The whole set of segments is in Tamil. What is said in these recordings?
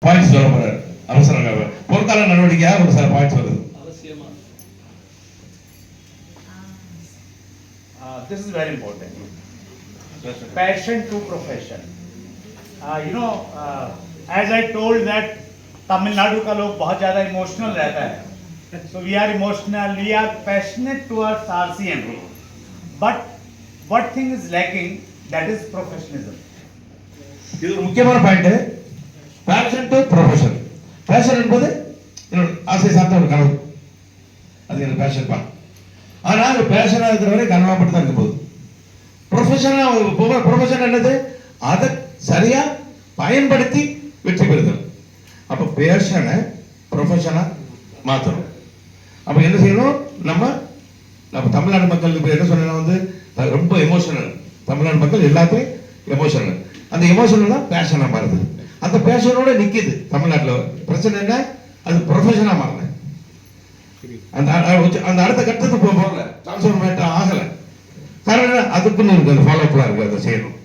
பாயிண்ட்ஸ் சொல்ல போறாரு அவசரமாக பொருட்கால நடவடிக்கையாக ஒரு சில பாயிண்ட்ஸ் வருது. This is very important. Passion to profession. As I told that Tamil Nadu का लोग बहुत ज़्यादा इमोशनल रहता है. So we are emotional, we are passionate towards RCMP. But what thing is lacking? That is professionalism. இது ஒரு முக்கியமான point. Passion to profession. Passion என்பது என்னோட ஆசை சார்ந்த ஒரு கனவு. அது எனக்கு பேஷன் தான். ஆனால் அது பேஷனாக இருக்கிற வரை கனவாக மட்டும் தான் இருக்க போகுது. ப்ரொஃபஷன் என்னது? அதை சரியா பயன்படுத்தி வெற்றி பெறுதல். அப்போ பேஷனை ப்ரொஃபஷனாக மாற்றணும். அப்போ என்ன செய்யணும்? நம்ம தமிழ்நாடு மக்கள் இப்போ என்ன சொன்னா ரொம்ப எமோஷனல். தமிழ்நாடு மக்கள் எல்லாத்தையும் எமோஷனல். அந்த எமோஷனல் தான் பேஷனாக மாறுது. அந்த பேஷனோட நிற்கிது தமிழ்நாட்டில். பிரச்சனை என்ன? அது ப்ரொஃபஷனாக மாறல. அந்த அடுத்த கட்டத்துக்கு போகல, டிரான்ஸ்ஃபர்மேட் ஆகலை. காரணம் அதுக்குன்னு இருக்கு, அது ஃபாலோ அப்லாம் இருக்கு, அதை செய்யணும்.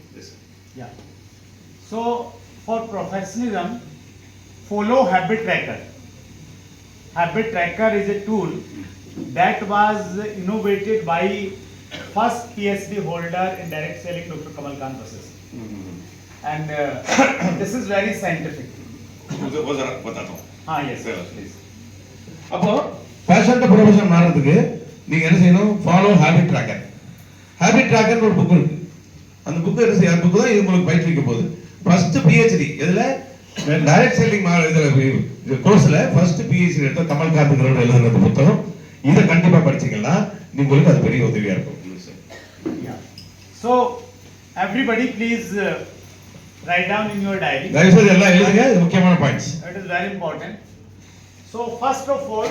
So for professionalism, follow habit tracker. Habit tracker is a tool that was innovated by first PhD holder in direct selling, Dr. Kamal Khan Vasist. And this is very scientific. Yes, please. அப்போ பேஷன் டு ப்ரொஃபஷன் மாறதுக்கு நீங்க என்ன செய்யணும்? Follow habit tracker. Habit tracker ஒரு புக் இருக்கு. அந்த புக் என்ன செய்ய? புக் தான் இது உங்களுக்கு பயிற்சிக்க போகுது. ஃபர்ஸ்ட் பிஹெச்டி இதுல டைரக்ட் செல்லிங் இதுல கோர்ஸ்ல ஃபர்ஸ்ட் பிஹெச்டி எடுத்த கமல்காந்த் எழுதுன புத்தகம். இதை கண்டிப்பா படிச்சீங்கன்னா உங்களுக்கு அது பெரிய உதவியா இருக்கும். So everybody please write down in your diary. தயவுசெய்து எல்லாம் எழுதுங்க, இது முக்கியமான points. It is very important. So first of all,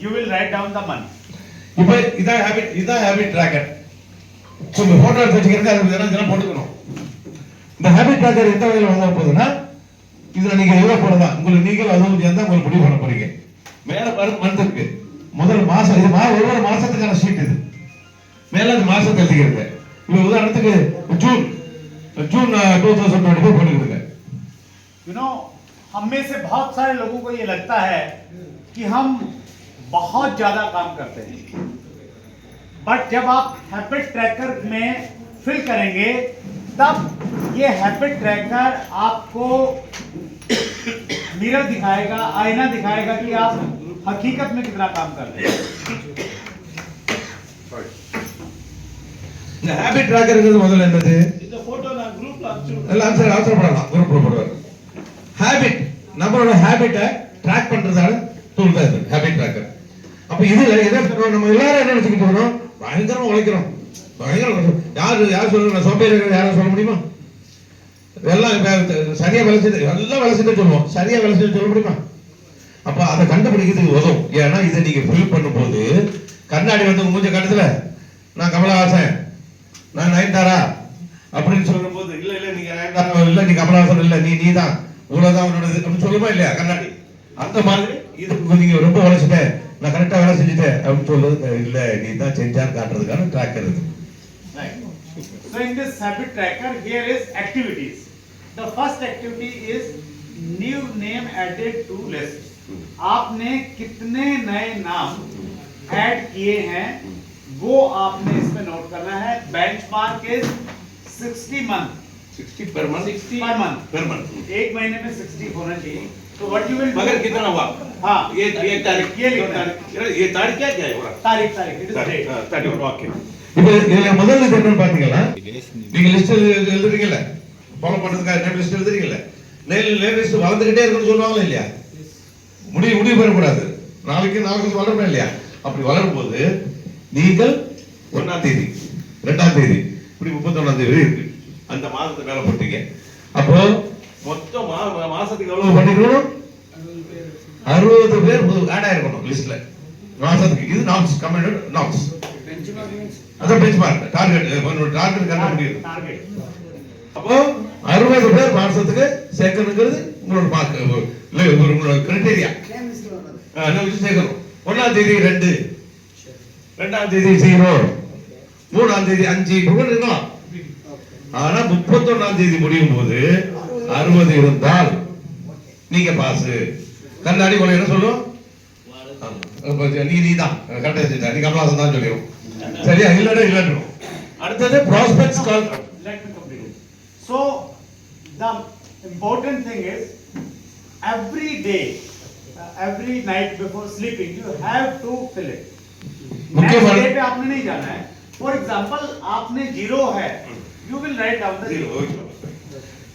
you will write down the month. இப்போ இதான் ஹேபிட் ட்ராக்கர். ஸோ ஃபோட்டோ எடுத்து வச்சுக்கிறதுக்கு அது இதெல்லாம் போட்டுக்கணும். இந்த ஹேபிட் ட்ராக்கர் எந்த வகையில் வந்தா போகுதுன்னா, இதில் நீங்கள் எவ்வளோ போடலாம் உங்களுக்கு நீங்கள் அதுவும் சேர்ந்தா உங்களுக்கு முடிவு பண்ண போறீங்க. மேலே மந்த் இருக்கு, முதல் மாதம். இது ஒவ்வொரு மாதத்துக்கான ஷீட். இது மேலே அந்த மாதத்தை எழுதிக்கிறது. இப்போ உதாரணத்துக்கு ஜூன் 2024 போட்டுக்கிறதுங்க. हम में से बहुत सारे लोगों को ये लगता है कि हम बहुत ज्यादा काम करते हैं, बट जब आप हैबिट ट्रैकर में फिल करेंगे तब ये हैबिट ट्रैकर आपको मिरर दिखाएगा, आईना दिखाएगा कि आप हकीकत में कितना काम कर रहे हैं. இந்த ஹேபிட் ட்ராக்கர்ங்கிறது முதல்ல என்னது? இந்த போட்டோ நான் குரூப்ல அனுப்பிச்சு எல்லாம் அவசரப்படலாம், குரூப்ல போடுவார். ஹேபிட், நம்மளோட ஹேபிட்டை ட்ராக் பண்றதால டூல் தான் இது ஹேபிட் ட்ராக்கர். அப்ப இதுல என்ன சொல்றோம்? நம்ம எல்லாரும் என்ன நினைச்சுக்கிட்டு வரோம்? பயங்கரமா உழைக்கிறோம், பயங்கரம். யார் சொல்லுங்க? சோம்பேறி யாரும் சொல்ல முடியுமா? எல்லாம் சரியா வேலை செஞ்சு எல்லாம் வேலை செஞ்சு சொல்லுவோம், சரியா வேலை செஞ்சு சொல்ல முடியுமா? அப்ப அதை கண்டுபிடிக்கிறதுக்கு உதவும். ஏன்னா இதை நீங்க ஃபில் பண்ணும்போது கண்ணாடி வந்து மூஞ்ச கட்டத்துல நான் கமலஹாசன், நான் நயன்தாரா அப்படின்னு சொல்லும் போது இல்ல நீங்க நயன்தாரா இல்ல, நீ கமலஹாசன் இல்ல, நீ தான் இவ்வளவுதான் உன்னோடது அப்படின்னு சொல்லுமா இல்லையா கண்ணாடி? அந்த மாதிரி இதுக்கு நீங்க ரொம்ப உழைச்சிட்டேன், நான் கரெக்டா வேலை செஞ்சுட்டேன் அப்படின்னு சொல்றது இல்ல, நீ தான் செஞ்சான்னு காட்டுறதுக்கான ட்ராக்கர் இது. So in this habit tracker here is activities. The first activity is new name added to list. आपने कितने नए नाम ऐड किए हैं वो आपने इसमें नोट करना है. Benchmark is 60 month. 60 per month. 60 per month. एक महीने में 60 होना चाहिए. तो व्हाट यू विल मगर कितना हुआ? हाँ, ये तारीख, ये लिखना है. ये तारीख क्या है? तारीख इट इज डेट. तारीख. ओके. இப்போ இதுல முதல்ல இது என்னன்னு பாத்தீங்கன்னா, நீங்க லிஸ்ட் எழுதுறீங்கல்ல, ஃபாலோ பண்றதுக்காக நேம் லிஸ்ட் எழுதுறீங்கல்ல, நேம் லிஸ்ட் வளர்ந்துகிட்டே இருக்குன்னு சொல்லுவாங்களா இல்லையா? முடிவு பெறக்கூடாது. நாளைக்கு வளரணும் இல்லையா? அப்படி வளரும் போது நீங்கள் 1ஆம் தேதி 2ஆம் தேதி இப்படி 31ஆம் தேதி இருக்கு, அந்த மாதத்தை மேல போட்டீங்க. அப்போ மொத்தம் மாசத்துக்கு எவ்வளவு பண்ணிக்கணும்? 60 பேர் ஆட் ஆயிருக்கணும் லிஸ்ட்ல மாசத்துக்கு. இது நாம்ஸ், கமெண்டட் நாம்ஸ். அதான் பெஞ்ச்மார்க், டார்கெட் கண்ட முடியுது. அப்போ 60 பேர் மாசத்துக்கு சேர்க்கணுங்கிறது உங்களோட மார்க், உங்களோட கிரைட்டீரியா. சேர்க்கணும். 1ஆம் தேதி 2, 2ஆம் தேதி 0, 3ஆம் தேதி 5 இருக்கலாம். ஆனா 31ஆம் தேதி முடியும் போது 60 இருந்தால் நீங்க பாஸ். கண்ணாடி கொலை என்ன சொல்லும்? நீதான் கரெக்டா செஞ்சா, நீ கமலாசன் தான் சொல்லிடும். சரியா? இல்லடா இல்லன்றோம். அடுத்தது prospects call. Let me complete it. So the important thing is every day, every night before sleeping, you have to fill it. Next day पे आपने नहीं जाना है. For example, आपने 0 है, you will write down the 0.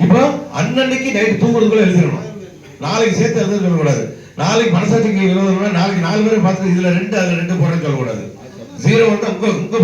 இப்போ அன்னன்னைக்கு நைட் தூங்குறதுக்குள்ள எழுதிடணும். நாளைக்கு சேர்த்து எழுத சொல்லக்கூடாது. நாளைக்கு மனசாட்சிக்கு நாளைக்கு 4 பேரை பார்த்து இதுல 2 அதுல 2 போறேன்னு சொல்லக்கூடாது. 0 வந்து உங்க